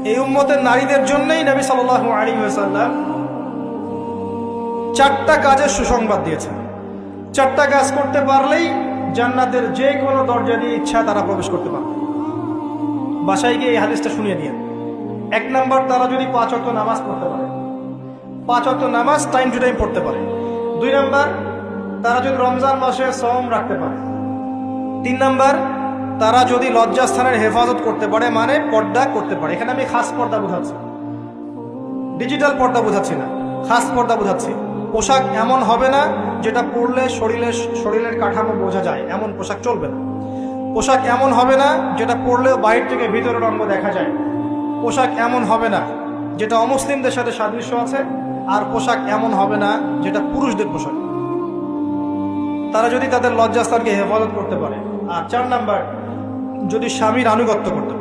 এই উম্মতের নারীদের জন্যই নবী সাল্লাল্লাহু আলাইহি ওয়াসাল্লাম 4টা কাজের সুসংবাদ দিয়েছেন। 4টা কাজ করতে পারলেই জান্নাতের যে কোনো দরজা দিয়ে ইচ্ছা তারা প্রবেশ করতে পারবে। বাসায় গিয়ে এই হাদিসটা শুনিয়ে দিয়ে। 1 নাম্বার, তারা যদি 5 ওয়াক্ত নামাজ পড়তে পারে, 5 ওয়াক্ত নামাজ টাইম টু টাইম পড়তে পারে। 2 নাম্বার, তারা যদি রমজান মাসে সওম রাখতে পারে। 3 নাম্বার, তারা যদি লজ্জাস্থানের হেফাজত করতে পারে, মানে পর্দা করতে পারে। এখানে আমি খাস পর্দা বোঝাচ্ছি, ডিজিটাল পর্দা বোঝাচ্ছি না, খাস পর্দা বোঝাচ্ছি। পোশাক এমন হবে না যেটা পরলে শরীরের কাঠামো বোঝা যায়, এমন পোশাক চলবে না। পোশাক এমন হবে না যেটা পরলেও বাইরে থেকে ভিতরের অঙ্গ দেখা যায়। পোশাক এমন হবে না যেটা অমুসলিমদের সাথে সাদৃশ্য আছে। আর পোশাক এমন হবে না যেটা পুরুষদের পোশাক। তারা যদি তাদের লজ্জাস্থানকে হেফাজত করতে পারে। আর 4 নাম্বার, যদি স্বামীর আনুগত্য করতে পারে।